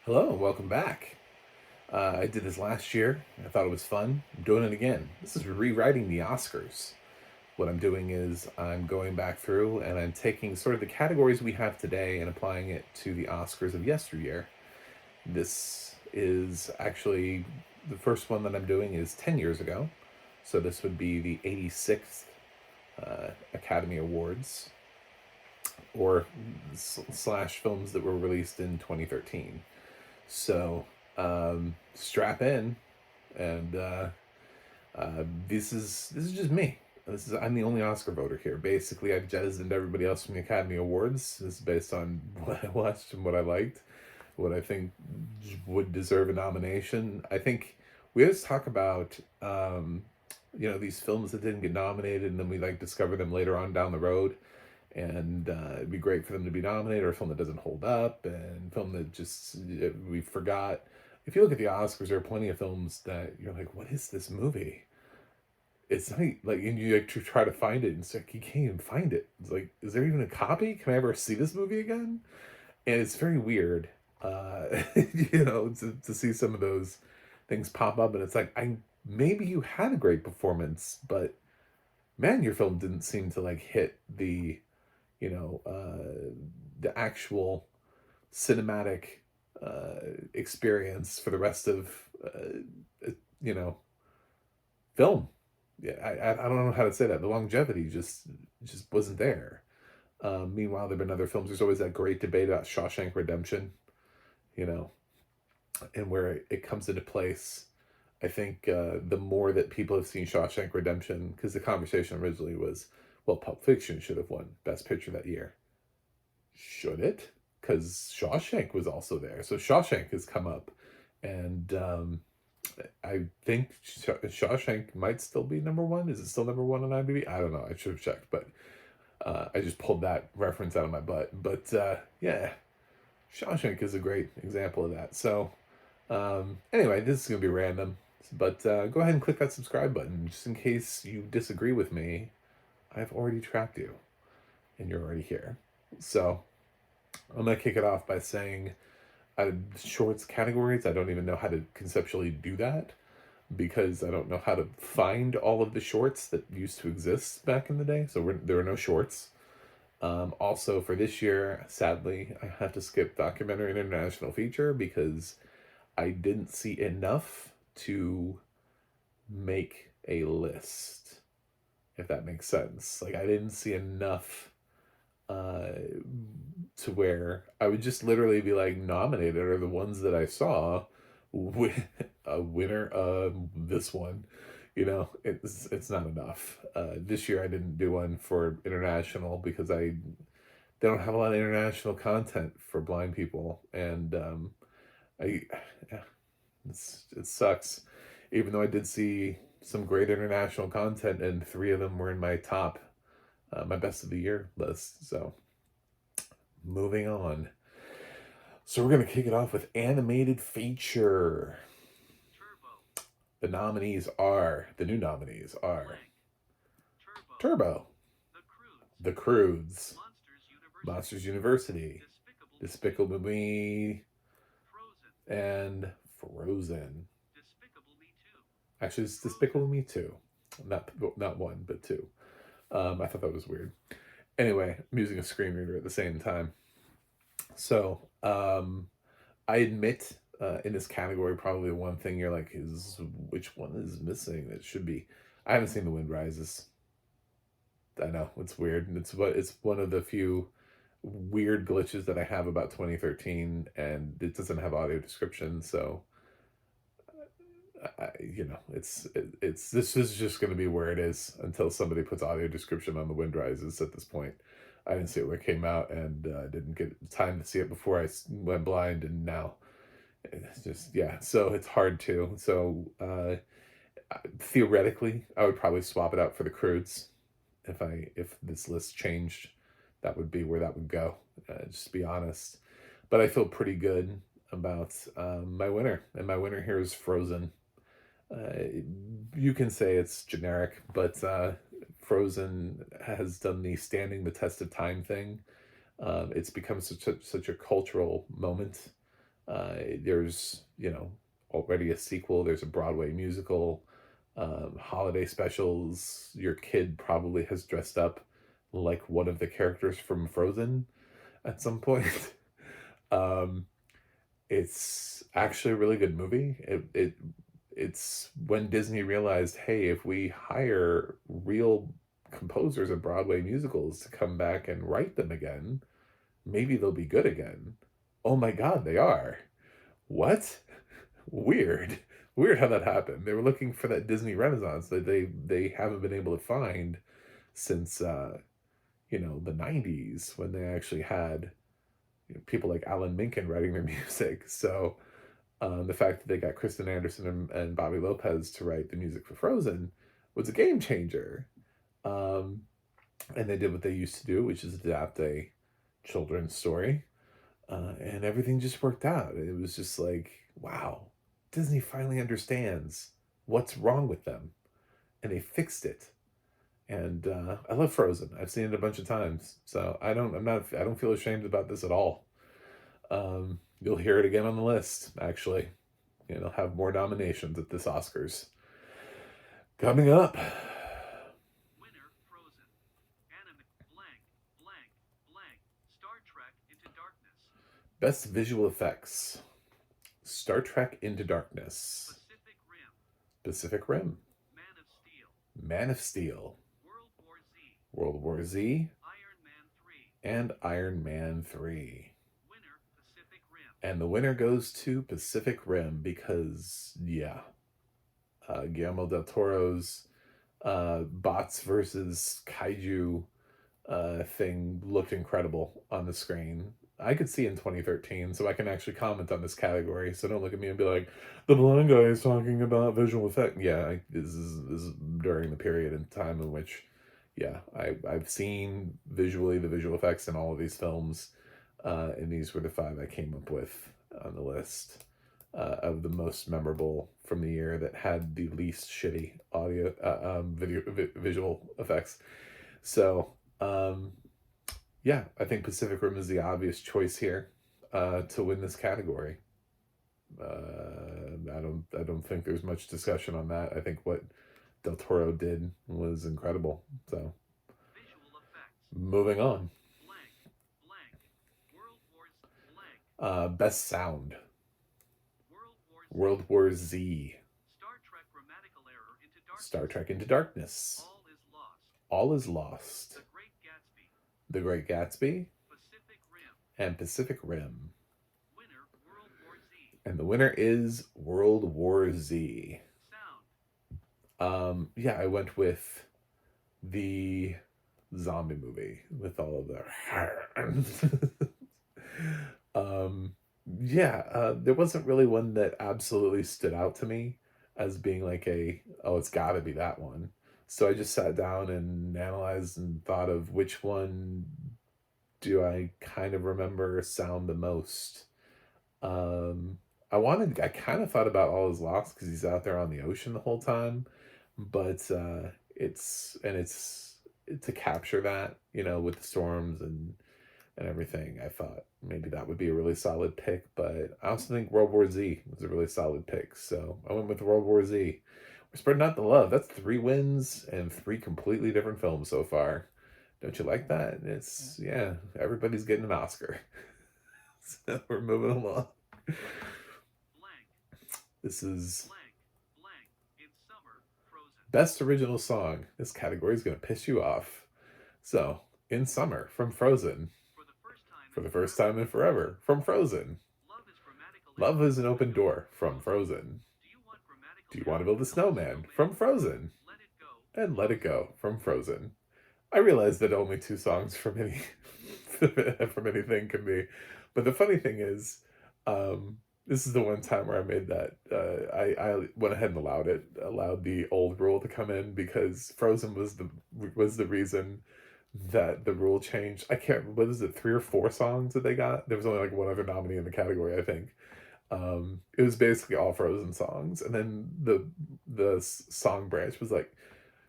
Hello, and welcome back. I did this last year. I thought it was fun. I'm doing it again. This is rewriting the Oscars. What I'm doing is I'm going back through and I'm taking sort of the categories we have today and applying it to the Oscars of yesteryear. This is actually the first one that I'm doing is 10 years ago. So this would be the 86th Academy Awards or slash films that were released in 2013. So strap in, and this is just me. I'm the only Oscar voter here. Basically, I've jettisoned everybody else from the Academy Awards. This is based on what I watched and what I liked, what I think would deserve a nomination. I think we always talk about these films that didn't get nominated, and then we like discover them later on down the road, and it'd be great for them to be nominated, or a film that doesn't hold up, and film that just we forgot. If you look at the Oscars, there are plenty of films that you're like, "What is this movie?" It's not like, and you like to try to find it, and it's like you can't even find it. It's like, is there even a copy? Can I ever see this movie again? And it's very weird, to see some of those things pop up, and it's like, I maybe you had a great performance, but man, your film didn't seem to like hit the actual cinematic experience for the rest of you know film. Yeah, I don't know how to say that. The longevity just wasn't there. Meanwhile, there've been other films. There's always that great debate about Shawshank Redemption, you know, and where it comes into place. I think the more that people have seen Shawshank Redemption, because the conversation originally was, well, Pulp Fiction should have won Best Picture that year. Should it? Because Shawshank was also there. So Shawshank has come up, and I think Shawshank might still be number one. Is it still number one on IMDb? I don't know. I should have checked, but I just pulled that reference out of my butt. But yeah, Shawshank is a great example of that. So anyway, this is gonna be random, but go ahead and click that subscribe button just in case you disagree with me. I've already tracked you, and you're already here. So I'm gonna kick it off by saying, shorts categories. I don't even know how to conceptually do that because I don't know how to find all of the shorts that used to exist back in the day. So there are no shorts. Also, for this year, sadly, I have to skip documentary and international feature because I didn't see enough to make a list, if that makes sense. Like, I didn't see enough uh, to where I would just literally be like, nominated are the ones that I saw with a winner of this one. It's not enough. This year I didn't do one for international because they don't have a lot of international content for blind people, and I yeah, it sucks. Even though I did see some great international content, and three of them were in my top, my best of the year list. So moving on. So we're gonna kick it off with animated feature. The new nominees are Turbo, The Croods, Monsters University, Despicable Me, and Frozen. Actually, it's Despicable Me 2. Not one, but two. I thought that was weird. Anyway, I'm using a screen reader at the same time. So, I admit, in this category, probably one thing you're like, is which one is missing? It should be. I haven't seen The Wind Rises. I know it's weird. It's one of the few weird glitches that I have about 2013, and it doesn't have audio description. So, it's this is just going to be where it is until somebody puts audio description on The Wind Rises. At this point, I didn't see it when it came out, and didn't get time to see it before I went blind, and now it's just, yeah. So it's hard to. So theoretically, I would probably swap it out for The Croods if this list changed. That would be where that would go. Just to be honest, but I feel pretty good about my winner, and my winner here is Frozen. You can say it's generic, but Frozen has done the standing the test of time thing. It's become such a cultural moment. There's, already a sequel. There's a Broadway musical, holiday specials. Your kid probably has dressed up like one of the characters from Frozen at some point. um, it's actually a really good movie. It's when Disney realized, hey, if we hire real composers of Broadway musicals to come back and write them again, maybe they'll be good again. Oh my God, they are. What? Weird. Weird how that happened. They were looking for that Disney Renaissance that they haven't been able to find since the 90s when they actually had people like Alan Menken writing their music. So the fact that they got Kristen Anderson and Bobby Lopez to write the music for Frozen was a game changer. Um, and they did what they used to do, which is adapt a children's story. And everything just worked out. It was just like, wow, Disney finally understands what's wrong with them, and they fixed it. And I love Frozen. I've seen it a bunch of times, so I don't feel ashamed about this at all. You'll hear it again on the list, actually. It'll have more nominations at this Oscars. Coming up. Winner Frozen. Anime blank blank blank. Star Trek Into Darkness. Best visual effects. Star Trek Into Darkness. Pacific Rim. Pacific Rim. Man of Steel. Man of Steel. World War Z. World War Z. Iron Man 3. And Iron Man 3. Winner Pacific Rim. And the winner goes to Pacific Rim because, yeah, Guillermo del Toro's bots versus kaiju thing looked incredible on the screen. I could see in 2013, so I can actually comment on this category. So don't look at me and be like, the blind guy is talking about visual effect. Yeah, this is during the period in time in which, yeah, I've seen visually the visual effects in all of these films, and these were the five I came up with on the list of the most memorable from the year that had the least shitty audio, visual effects. So, yeah, I think Pacific Rim is the obvious choice here to win this category. I don't think there's much discussion on that. I think what Del Toro did was incredible. So, Visual effects. moving on. Blank blank. World Wars blank. Best sound. World War Z. World War Z. Star Trek Grammatical Error Into Darkness. Star Trek Into Darkness. All is Lost. All is Lost. The Great Gatsby. The Great Gatsby. Pacific Rim. And Pacific Rim. Winner World War Z. And the winner is World War Z. Sound. Yeah, I went with the zombie movie with all of the there wasn't really one that absolutely stood out to me as being like it's gotta be that one. So I just sat down and analyzed and thought of which one do I kind of remember sound the most. um I kind of thought about All Is Lost because he's out there on the ocean the whole time, but it's to capture that, with the storms and everything. I thought maybe that would be a really solid pick, but I also think World War Z was a really solid pick, so I went with World War Z. We're spreading out the love. That's 3 wins and 3 completely different films so far. Don't you like that? Yeah, everybody's getting an Oscar. So we're moving along. Blank This is blank blank. In summer, Frozen. Best Original Song. This category is going to piss you off. So, In Summer from Frozen. For the first time in forever from Frozen. Love is an Open Door from Frozen. Do you want to build a snowman from Frozen? And Let It Go from Frozen. I realize that only 2 songs from any from anything can be, but the funny thing is, this is the one time where I made that. I went ahead and allowed the old rule to come in because Frozen was the reason that the rule changed. I can't. What is it? 3 or 4 songs that they got. There was only like one other nominee in the category, I think. It was basically all Frozen songs, and then the song branch was like,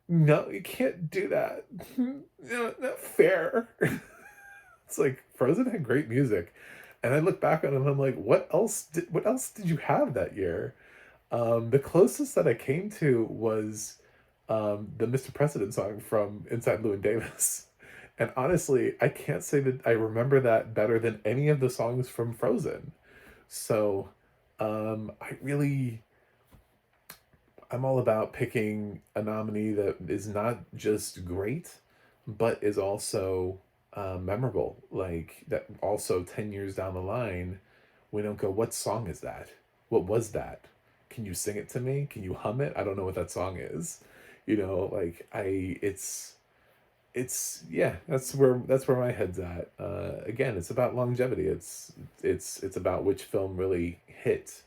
no, you can't do that. No, not fair. It's like Frozen had great music. And I look back on it and I'm like, what else did you have that year? The closest that I came to was the Mr. President song from Inside Llewyn Davis. And honestly, I can't say that I remember that better than any of the songs from Frozen. So, I really, I'm all about picking a nominee that is not just great, but is also memorable. Like, that also 10 years down the line, we don't go, what song is that? What was that? Can you sing it to me? Can you hum it? I don't know what that song is. Like yeah, that's where my head's at. Again, it's about longevity. It's about which film really hit,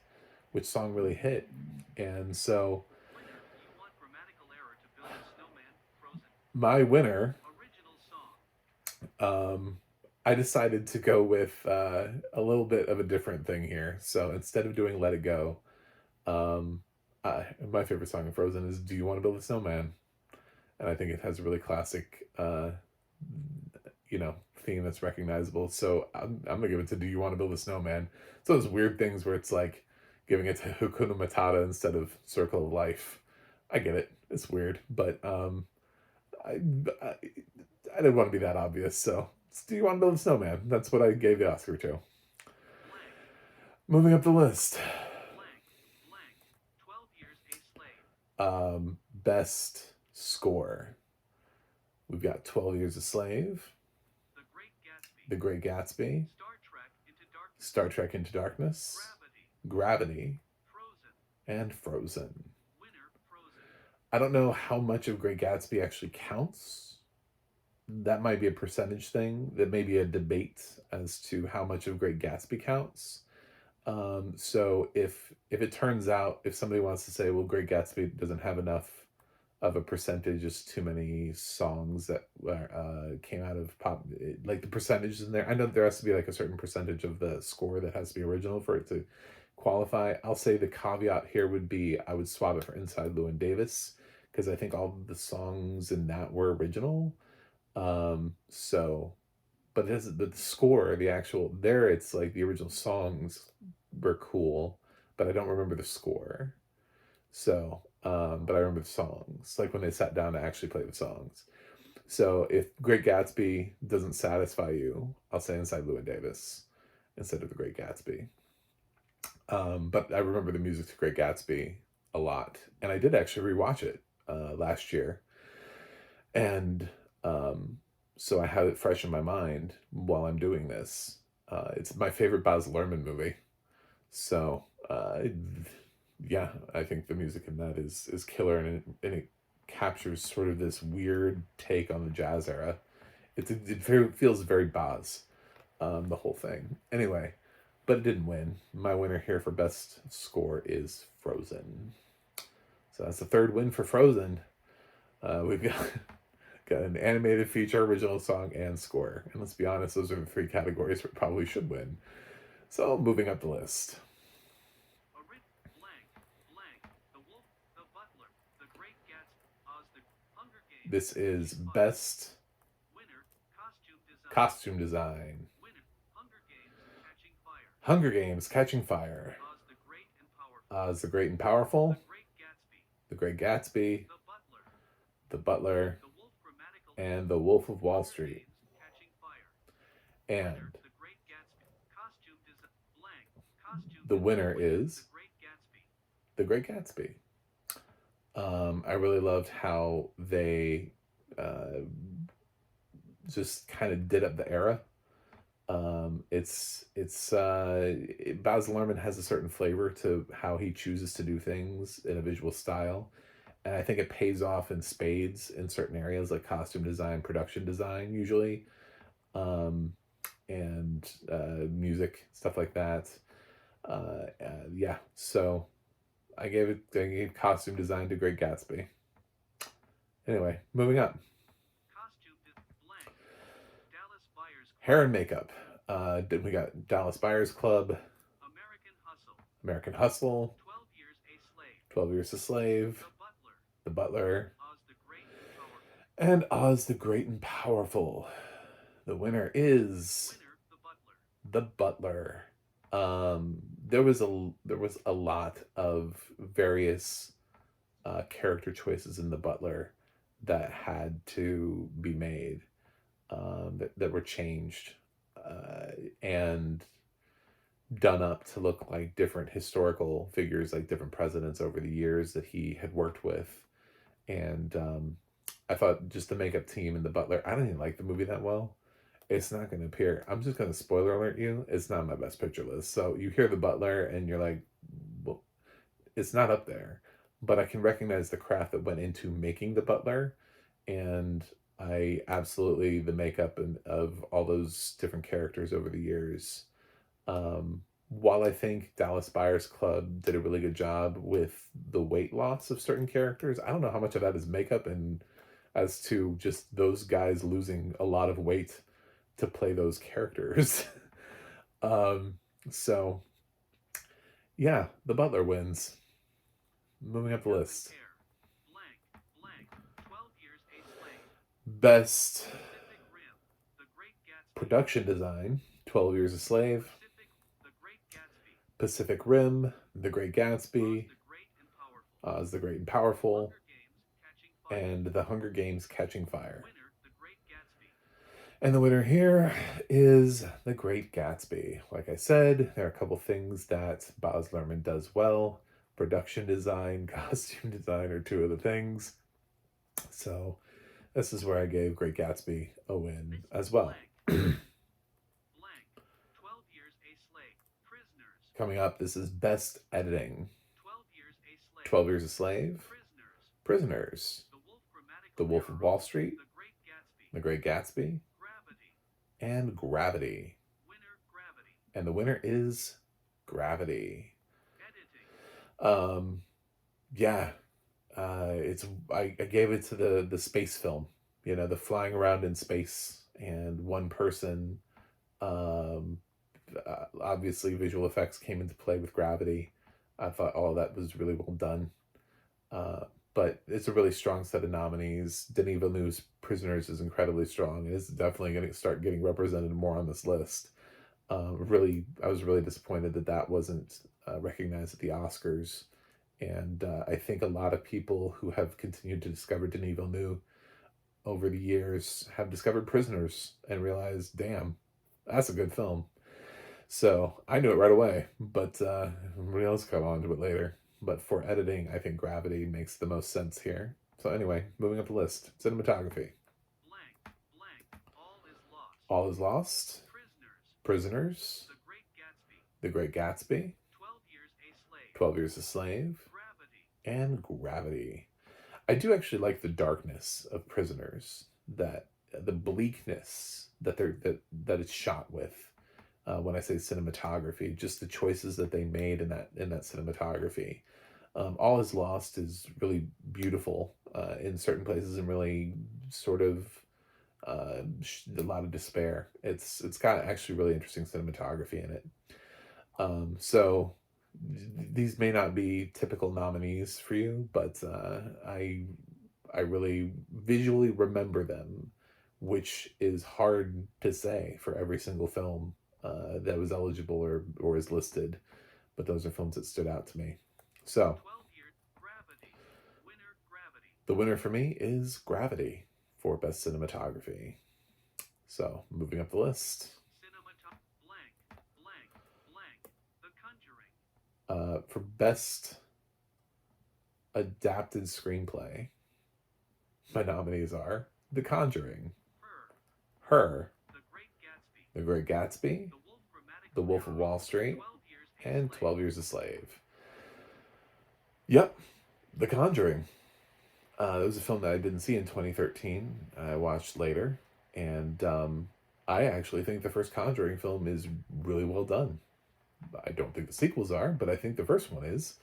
which song really hit, and so Winner, you want grammatical error to build a snowman. Frozen. my winner, Original song. um, I decided to go with a little bit of a different thing here. So instead of doing "Let It Go," um, my favorite song in Frozen is "Do You Want to Build a Snowman?" And I think it has a really classic, theme that's recognizable. So I'm gonna give it to "Do You Want to Build a Snowman?" It's those weird things where it's like giving it to Hakuna Matata instead of Circle of Life. I get it. It's weird, but I, I I didn't want to be that obvious. So "Do You Want to Build a Snowman?" That's what I gave the Oscar to. Blank. Moving up the list, Blank. Blank. 12 Years a Slave. best score. We've got 12 Years a Slave, The Great Gatsby. The Great Gatsby, Star Trek Into Darkness. Star Trek Into Darkness, Gravity. Gravity, Frozen. and Frozen. Winner. Frozen. I don't know how much of Great Gatsby actually counts. That might be a percentage thing. That may be a debate as to how much of Great Gatsby counts. So if it turns out, if somebody wants to say, well, Great Gatsby doesn't have enough of a percentage, just too many songs that came out of pop, like the percentages in there. I know there has to be like a certain percentage of the score that has to be original for it to qualify. I'll say the caveat here would be I would swap it for Inside Llewyn Davis because I think all the songs in that were original. So, but the score, the actual there, it's like the original songs were cool, but I don't remember the score. So, but I remember the songs, like when they sat down to actually play the songs. So if Great Gatsby doesn't satisfy you, I'll say Inside Llewyn Davis instead of The Great Gatsby. But I remember the music to Great Gatsby a lot, and I did actually rewatch it last year, and so I have it fresh in my mind while I'm doing this. It's my favorite Baz Luhrmann movie, so yeah, I think the music in that is killer, and it captures sort of this weird take on the jazz era. Feels very Baz, the whole thing. Anyway, but it didn't win. My winner here for best score is Frozen. So that's the third win for Frozen. We've got an animated feature, original song, and score. And let's be honest, those are the three categories that probably should win. So moving up the list. Blank. Blank. The Wolf. The Butler. The Great Gatsby. Oz. The Hunger Games. This is Catching Fire. best Winner. Costume Design. costume design. Winner. Hunger Games. Catching Fire. Hunger Games, Catching Fire. Oz the Great and Powerful. Oz the Great and Powerful. The Great Gatsby. The Great Gatsby. The Butler. The Butler. The Wolf Grammatical. And The Wolf of Wall Hunger Street. Games. Catching Fire. And Winner. The Great Gatsby. Costume Design. Blank. Costume. the winner Winner. is The Great Gatsby. The Great Gatsby. I really loved how they just kind of did up the era. Baz Luhrmann has a certain flavor to how he chooses to do things in a visual style, and I think it pays off in spades in certain areas like costume design, production design, usually, um, and music, stuff like that. Yeah, so I gave costume design to Great Gatsby. Anyway, moving up. Costume Blank. Dallas Buyers Club. Hair and makeup. We got Dallas Buyers Club, American Hustle. American Hustle, 12 Years a Slave. 12 Years a Slave, The Butler. The Butler, Oz the Great and Powerful. and Oz the Great and Powerful. The winner is Winner. The Butler. The Butler. There was a lot of various character choices in The Butler that had to be made, that were changed, and done up to look like different historical figures, like different presidents over the years that he had worked with. And I thought just the makeup team and The Butler, I don't even like the movie that well. It's not going to appear. I'm just going to spoiler alert you. It's not on my best picture list. So you hear The Butler and you're like, well, it's not up there. But I can recognize the craft that went into making The Butler. And I absolutely, the makeup and of all those different characters over the years. While I think Dallas Buyers Club did a really good job with the weight loss of certain characters, I don't know how much of that is makeup and as to just those guys losing a lot of weight to play those characters. um, so yeah, The Butler wins. Moving up the Younger list. Care. Blank. Blank. 12 Years a Slave. Best Pacific Rim. The Great Gatsby. production design, 12 Years a Slave. Pacific. The Great Gatsby. Pacific Rim, The Great Oz Gatsby, the Great and Powerful. Oz the Great and Powerful, Hunger Games. Catching Fire. and The Hunger Games Catching Fire. Winner. The Great Gatsby. And the winner here is The Great Gatsby. Like I said, there are a couple things that Baz Luhrmann does well. Production design, costume design are two of the things. So this is where I gave Great Gatsby a win as well. Blank. Blank. 12 Years a Slave. Prisoners. Coming up, this is Best Editing. 12 Years a Slave. 12 Years a Slave, Prisoners. Prisoners, The Wolf Grammatical The Wolf Error. of Wall Street, The Great Gatsby. The Great Gatsby, Gravity. and Gravity. Winner. Gravity. And the winner is Gravity. Editing. Yeah, it's I gave it to the space film, you know, the flying around in space and one person. Um, Obviously, visual effects came into play with Gravity. I thought all that was really well done. But it's a really strong set of nominees. Denis Villeneuve's Prisoners is incredibly strong, and it's definitely going to start getting represented more on this list. Really, I was really disappointed that that wasn't recognized at the Oscars. And I think a lot of people who have continued to discover Denis Villeneuve over the years have discovered Prisoners and realized, damn, that's a good film. So I knew it right away, but everybody else caught on to it later. But for editing, I think Gravity makes the most sense here. So anyway, moving up the list. Cinematography. Blank. Blank. All is lost. All is Lost. Prisoners. Prisoners. The Great Gatsby. The Great Gatsby. 12 Years a Slave. 12 Years a Slave. Gravity. And Gravity. I do actually like the darkness of Prisoners, that the bleakness that that it's shot with. When I say cinematography, just the choices that they made in that cinematography. All is Lost is really beautiful in certain places and really sort of a lot of despair. It's got actually really interesting cinematography in it. So these may not be typical nominees for you, but I really visually remember them, which is hard to say for every single film that was eligible or is listed. But those are films that stood out to me. So 12 Years. Gravity. Winner. Gravity. the winner for me is Gravity for Best Cinematography. So moving up the list. Blank. Blank. Blank. The Conjuring. For Best Adapted Screenplay, my nominees are The Conjuring, Her. Her, The Great Gatsby. The Great Gatsby, The Wolf Grammatical The Wolf of Error. Wall Street, 12 Years a and Slave. 12 Years a Slave. Yep, The Conjuring. It was a film that I didn't see in 2013. I watched later, and I actually think the first Conjuring film is really well done. I don't think the sequels are, but I think the first one is.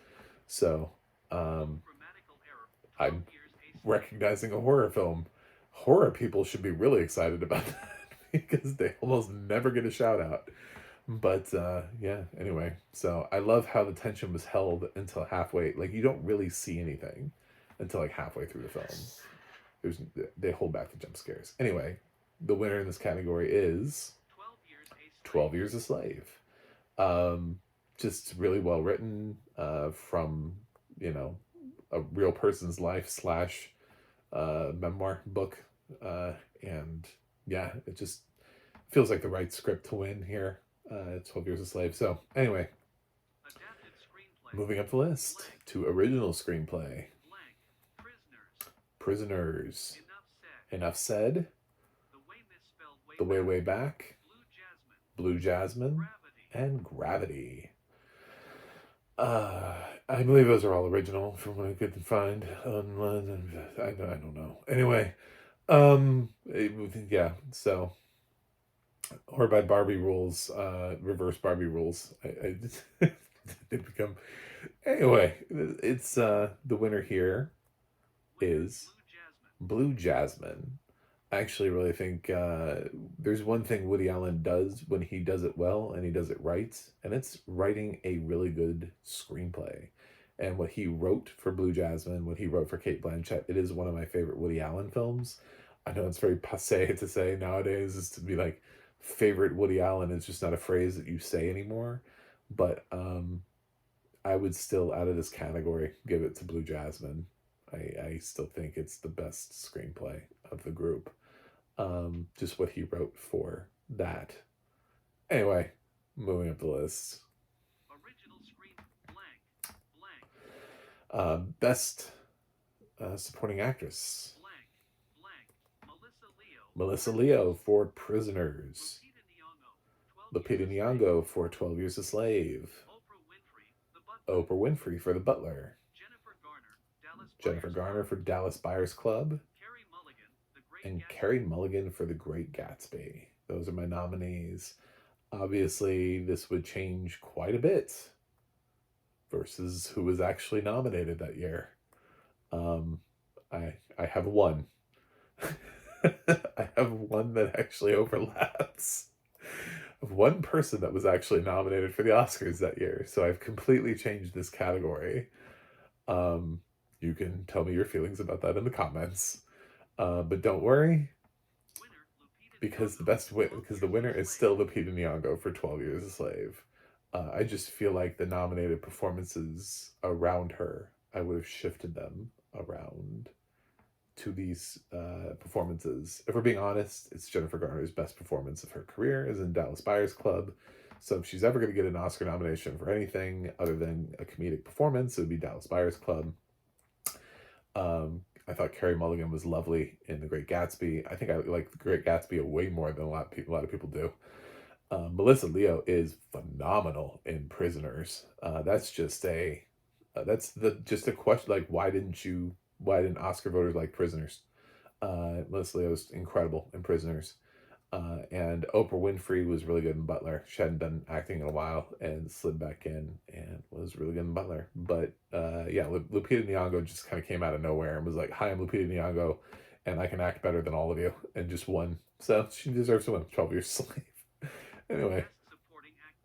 So Grammatical Error. 12 I'm Years a Slave. recognizing a horror film. Horror people should be really excited about that because they almost never get a shout out. But yeah, anyway, so I love how the tension was held until halfway. Like you don't really see anything until like halfway through the film. There's They hold back the jump scares. Anyway, the winner in this category is 12 Years a 12 Years a Slave. Just really well written, from, you know, a real person's life slash memoir book. And yeah, it just feels like the right script to win here. 12 Years a Slave. So anyway, Adapted screenplay. moving up the list to original screenplay. Blank. Prisoners. Prisoners. Enough said. Enough Said. The way misspelled way The Way back. Way Back. Blue Jasmine. Blue Jasmine. Gravity. And Gravity. I believe those are all original from what I could find online. I don't know. Anyway, yeah. So, or by Barbie rules, reverse Barbie rules. They become. Anyway, it's the winner here Winner, is Blue Jasmine. Blue Jasmine. I actually really think there's one thing Woody Allen does when he does it well and he does it right, and it's writing a really good screenplay. And what he wrote for Blue Jasmine, what he wrote for Kate Blanchett, it is one of my favorite Woody Allen films. I know it's very passe to say nowadays, is to be like favorite Woody Allen is just not a phrase that you say anymore. But I would still, out of this category, give it to Blue Jasmine. I still think it's the best screenplay of the group. Just what he wrote for that. Anyway, moving up the list. Original screen. Blank. Blank. Best supporting actress. Blank. Blank. Melissa Leo for Prisoners. Lupita Nyong'o. 12 Lupita Years a Slave. Nyong'o for 12 Years a Slave. Oprah Winfrey. The Butler. Oprah Winfrey for The Butler. Jennifer Garner for Dallas Buyers Club. Carey Mulligan. The Great And Gatsby. Carey Mulligan for The Great Gatsby. Those are my nominees. Obviously, this would change quite a bit versus who was actually nominated that year. I have one. I have one that actually overlaps. Of one person that was actually nominated for the Oscars that year. So I've completely changed this category. You can tell me your feelings about that in the comments. But don't worry, Winner, Lupita because Nyong'o. the winner is still Lupita Nyong'o for 12 Years a Slave. I just feel like the nominated performances around her, I would have shifted them around to these performances. If we're being honest, it's Jennifer Garner's best performance of her career is in Dallas Buyers Club. So if she's ever going to get an Oscar nomination for anything other than a comedic performance, it would be Dallas Buyers Club. I thought Carey Mulligan was lovely in The Great Gatsby. I think I like The Great Gatsby way more than a lot of people do. Melissa Leo is phenomenal in Prisoners. That's just a question, like why didn't Oscar voters like Prisoners? Melissa Leo is incredible in Prisoners. And Oprah Winfrey was really good in Butler. She hadn't done acting in a while and slid back in and was really good in Butler. But yeah, Lupita Nyong'o just kind of came out of nowhere and was like, "Hi, I'm Lupita Nyong'o, and I can act better than all of you," and just won. So she deserves to win 12 Years a Slave. Anyway, Best supporting act.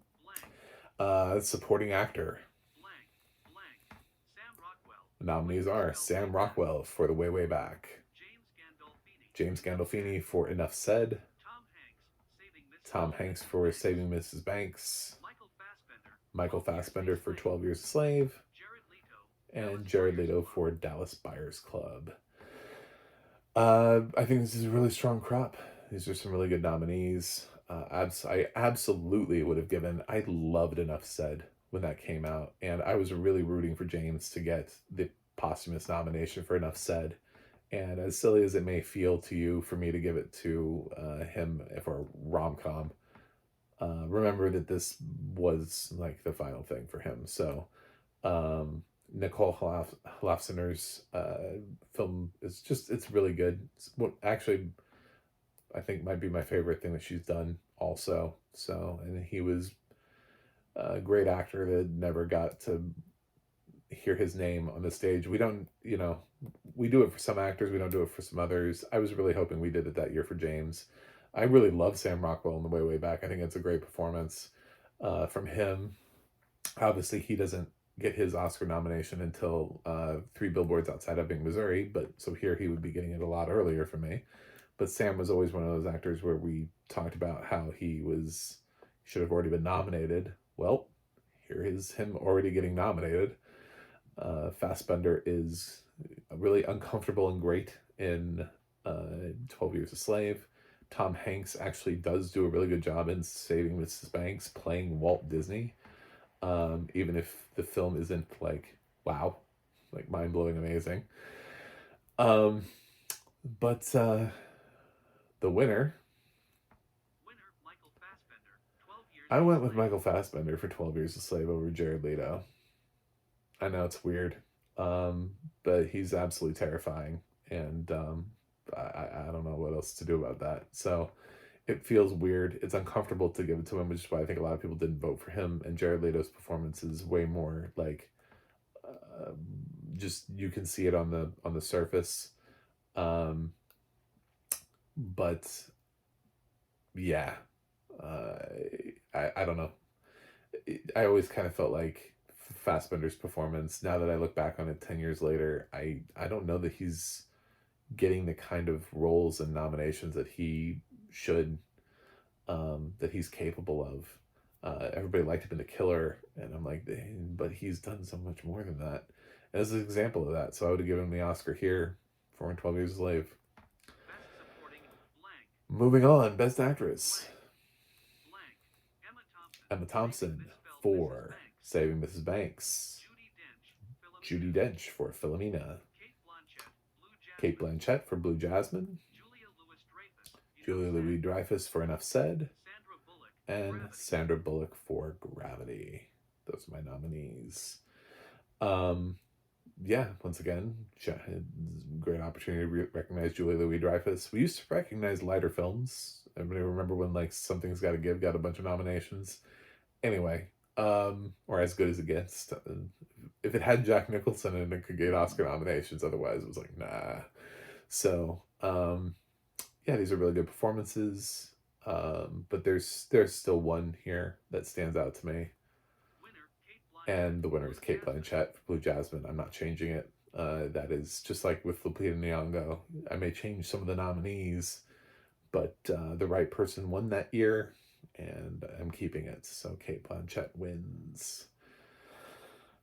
Blank. supporting actor. Blank. Blank. Sam Rockwell. The nominees are Sam Rockwell for The Way Way Back, James Gandolfini. James Gandolfini for Enough Said, Tom Hanks. Saving Mrs. Tom Hanks for Saving Mrs. Banks, Michael Fassbender. Michael Fassbender for 12 Years a Slave, Jared Leto. and Jared Leto for Dallas Buyers Club. I think this is a really strong crop. These are some really good nominees. I absolutely would have given. I loved Enough Said when that came out, and I was really rooting for James to get the posthumous nomination for Enough Said. And as silly as it may feel to you for me to give it to him for a rom-com, remember that this was like the final thing for him. So Nicole Holofcener's film is it's really good. It's what actually I think might be my favorite thing that she's done also. So, and he was a great actor that never got to hear his name on the stage. We don't, we do it for some actors, we don't do it for some others. I was really hoping we did it that year for James. I really love Sam Rockwell in The Way Way Back. I think it's a great performance from him. Obviously, he doesn't get his Oscar nomination until 3 Billboards Outside Ebbing, Missouri, but so here he would be getting it a lot earlier for me. But Sam was always one of those actors where we talked about how he was should have already been nominated. Well, here is him already getting nominated. Fassbender is really uncomfortable and great in 12 Years a Slave. Tom Hanks actually does do a really good job in Saving Mrs. Banks, playing Walt Disney, even if the film isn't like, wow, like mind-blowing amazing. But the winner, Winner Michael Fassbender, 12 Years I a went with Slave. Michael Fassbender for 12 Years a Slave over Jared Leto. I know it's weird, but he's absolutely terrifying, and I don't know what else to do about that. So it feels weird. It's uncomfortable to give it to him, which is why I think a lot of people didn't vote for him. And Jared Leto's performance is way more like, uh, just you can see it on the surface. Um, but yeah, uh, I don't know. I always kind of felt like Fassbender's performance. Now that I look back on it 10 years later, I don't know that he's getting the kind of roles and nominations that he should, that he's capable of. Everybody liked him in The Killer, and I'm like, but he's done so much more than that. And as an example of that, so I would have given him the Oscar here for 12 Years a Slave. Best Supporting blank. Moving on, Best Actress. Blank. Emma Thompson. Emma Thompson Misspelled for Mrs. Banks. Saving Mrs. Banks. Judi Dench. Judi Dench for Philomena. Kate Blanchett. Blue Jasmine. Kate Blanchett for Blue Jasmine. Julia Louis-Dreyfus for Enough Said. Sandra Bullock. And Gravity. Sandra Bullock for Gravity. Those are my nominees. Yeah, once again, great opportunity to recognize Julia Louis-Dreyfus. We used to recognize lighter films. Everybody remember when like Something's Gotta Give got a bunch of nominations? Anyway, or As Good as It Gets. If it had Jack Nicholson in it, could get Oscar nominations. Otherwise, it was like, nah. So, yeah, these are really good performances. But there's still one here that stands out to me. And the winner is Kate Blanchett for Blue Jasmine. I'm not changing it. That is just like with Lupita Nyong'o. I may change some of the nominees, but the right person won that year, and I'm keeping it. So Kate Blanchett wins.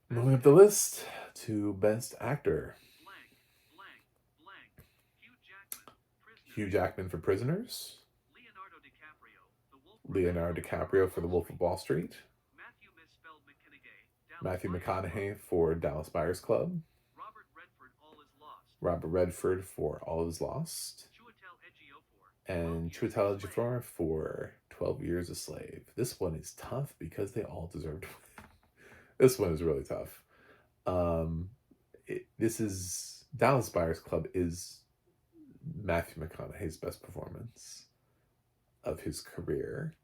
Moving up the list to Best Actor. Hugh Jackman for Prisoners. Leonardo DiCaprio for The Wolf of Wall Street. Matthew McConaughey for Dallas Buyers Club. Robert Redford for All Is Lost. And Chiwetel Ejiofor for 12 Years a Slave. This one is tough because they all deserve to win. This one is really tough. This is Dallas Buyers Club is Matthew McConaughey's best performance of his career.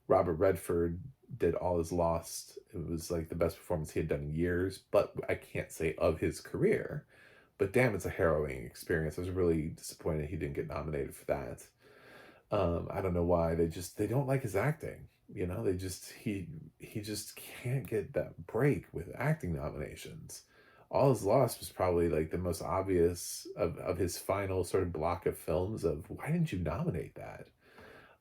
Robert Redford did All Is Lost. It was like the best performance he had done in years, but I can't say of his career. But damn, it's a harrowing experience. I was really disappointed he didn't get nominated for that. I don't know why. They don't like his acting. You know, he just can't get that break with acting nominations. All Is Lost was probably like the most obvious of his final sort of block of films of why didn't you nominate that?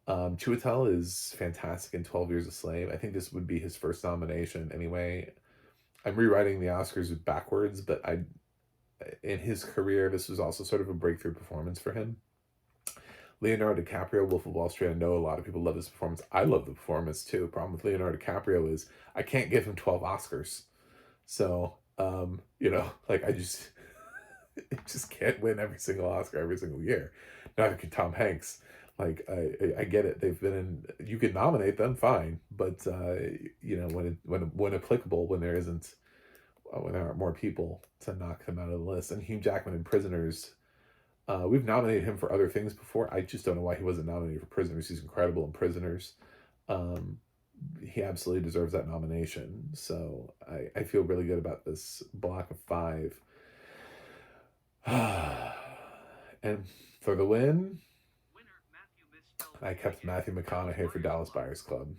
Chiwetel is fantastic in 12 Years a Slave. I think this would be his first nomination anyway. I'm rewriting the Oscars backwards, but in his career, this was also sort of a breakthrough performance for him. Leonardo DiCaprio, Wolf of Wall Street. I know a lot of people love this performance. I love the performance too. The problem with Leonardo DiCaprio is I can't give him 12 Oscars. So, like I just can't win every single Oscar every single year. Neither can Tom Hanks. Like I get it. They've been in. You can nominate them, fine. But when applicable, when there aren't more people to knock them out of the list. And Hugh Jackman in Prisoners. We've nominated him for other things before. I just don't know why he wasn't nominated for Prisoners. He's incredible in Prisoners. He absolutely deserves that nomination. So I feel really good about this block of 5. And for the win, I kept Matthew McConaughey for Dallas Buyers Club.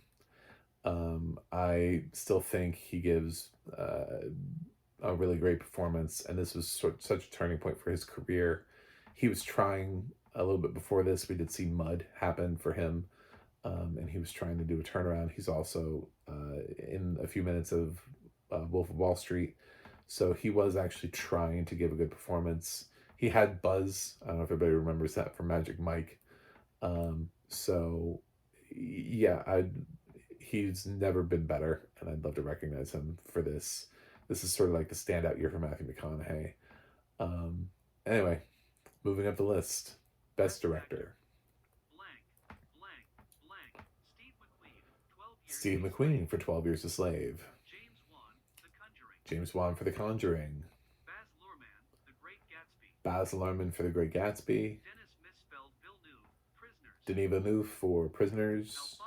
I still think he gives a really great performance, and this was such a turning point for his career. He was trying a little bit before this. We did see Mud happen for him. and he was trying to do a turnaround. He's also in a few minutes of Wolf of Wall Street, so he was actually trying to give a good performance. He had buzz. I don't know if everybody remembers that from Magic Mike. So yeah, he's never been better, and I'd love to recognize him for this. This is sort of like the standout year for Matthew McConaughey. Um, anyway, moving up the list, Best Director. Blank, blank, blank. Steve McQueen, 12 years. Steve a McQueen Slave. for 12 Years a Slave. James Wan, The Conjuring. James Wan for The Conjuring. Baz Luhrmann, The Great Gatsby. Baz Luhrmann for The Great Gatsby. Dennis Misfeld Villeneuve, Prisoners. Denis Villeneuve for Prisoners.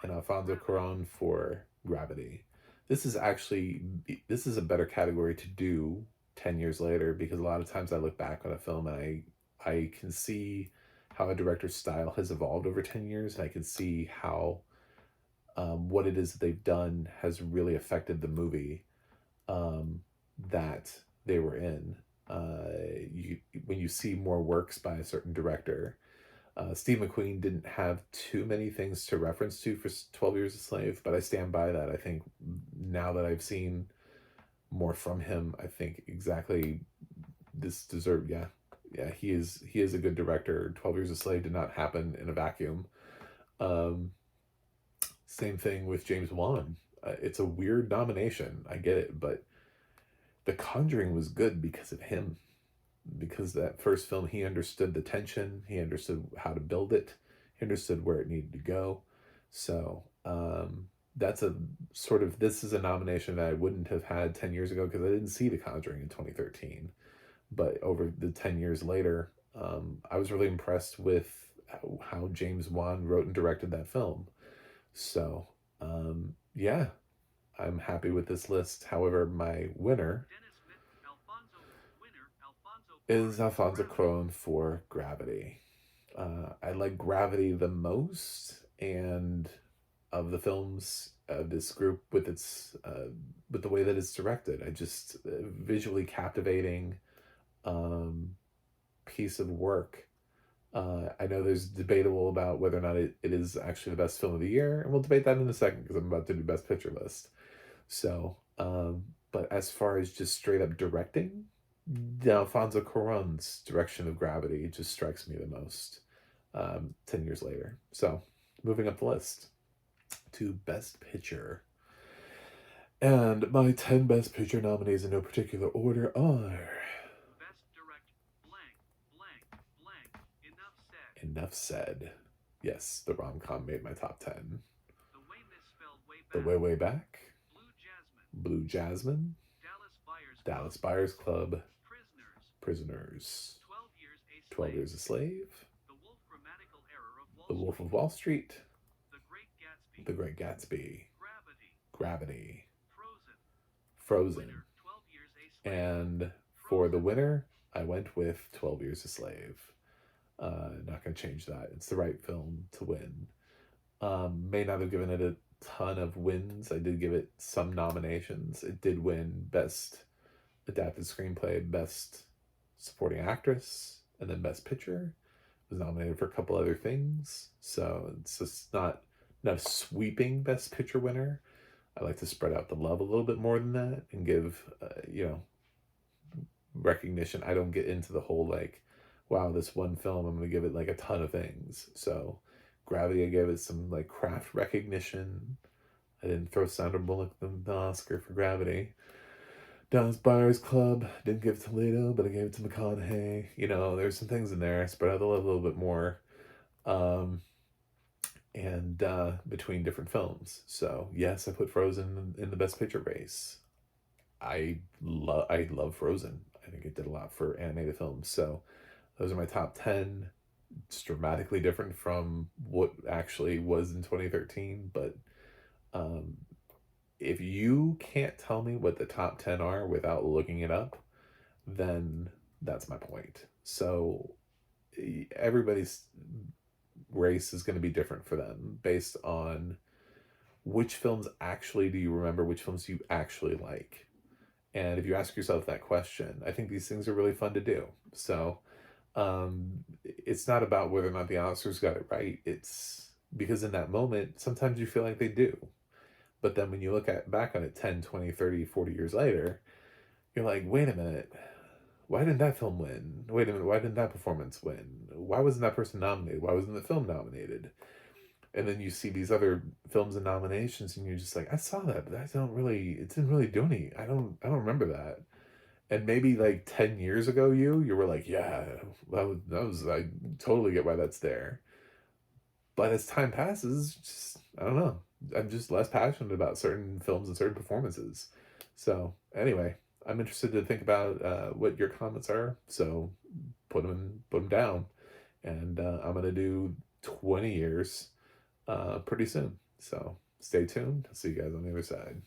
And Alfonso Cuarón for Gravity. This is a better category to do 10 years later, because a lot of times I look back on a film and I can see how a director's style has evolved over 10 years, and I can see how what it is that they've done has really affected the movie that they were in. When you see more works by a certain director, Steve McQueen didn't have too many things to reference to for 12 Years a Slave, but I stand by that. I think now that I've seen more from him, I think exactly this deserved. Yeah, he is a good director. 12 Years a Slave did not happen in a vacuum. Same thing with James Wan. It's a weird nomination. I get it, but The Conjuring was good because of him. Because that first film, he understood the tension, he understood how to build it, he understood where it needed to go. So that's a sort of, this is a nomination that I wouldn't have had 10 years ago because I didn't see The Conjuring in 2013. But over the 10 years later, I was really impressed with how James Wan wrote and directed that film. So yeah, I'm happy with this list. However, my winner is Alfonso Cuarón for Gravity. I like Gravity the most, and of the films of this group, with the way that it's directed, I just visually captivating piece of work. I know there's debatable about whether or not it is actually the best film of the year, and we'll debate that in a second because I'm about to do Best Picture list. So, but as far as just straight up directing, Alfonso Cuarón's direction of Gravity just strikes me the most 10 years later. So, moving up the list to Best Picture. And my 10 Best Picture nominees in no particular order are... Best Direct, blank, blank, blank. Enough Said. Enough Said. Yes, the rom-com made my top 10. The Way Misspelled Way Back. The Way Way Back. Blue Jasmine. Blue Jasmine. Dallas Buyers Club. Prisoners. 12 Years a Slave. The Wolf of Wall Street. The Great Gatsby. Gravity. Frozen. And for the winner, I went with 12 Years a Slave. Not going to change that. It's the right film to win. May not have given it a ton of wins. I did give it some nominations. It did win Best Adapted Screenplay, Best Supporting Actress, and then Best Picture. It was nominated for a couple other things, so it's just not a sweeping Best Picture winner. I like to spread out the love a little bit more than that and give recognition. I don't get into the whole like, wow, this one film, I'm going to give it like a ton of things. So Gravity, I gave it some like craft recognition. I didn't throw Sandra Bullock the Oscar for Gravity. Dallas Buyers Club, didn't give it to Leto, but I gave it to McConaughey. There's some things in there. I spread out the love a little bit more. And between different films. So yes, I put Frozen in the Best Picture race. I love Frozen. I think it did a lot for animated films. So those are my top 10. It's dramatically different from what actually was in 2013, but if you can't tell me what the top 10 are without looking it up, then that's my point. So everybody's race is going to be different for them based on which films actually do you remember, which films you actually like. And if you ask yourself that question, I think these things are really fun to do. So it's not about whether or not the Oscars got it right. It's because in that moment, sometimes you feel like they do. But then when you look at back on it 10, 20, 30, 40 years later, you're like, wait a minute, why didn't that film win? Wait a minute, why didn't that performance win? Why wasn't that person nominated? Why wasn't the film nominated? And then you see these other films and nominations, and you're just like, I saw that, but it didn't really do any. I don't remember that. And maybe like 10 years ago, you were like, yeah, I totally get why that's there. But as time passes, just I don't know. I'm just less passionate about certain films and certain performances. So anyway, I'm interested to think about what your comments are. So put them down, and I'm gonna do 20 years pretty soon. So stay tuned. I'll see you guys on the other side.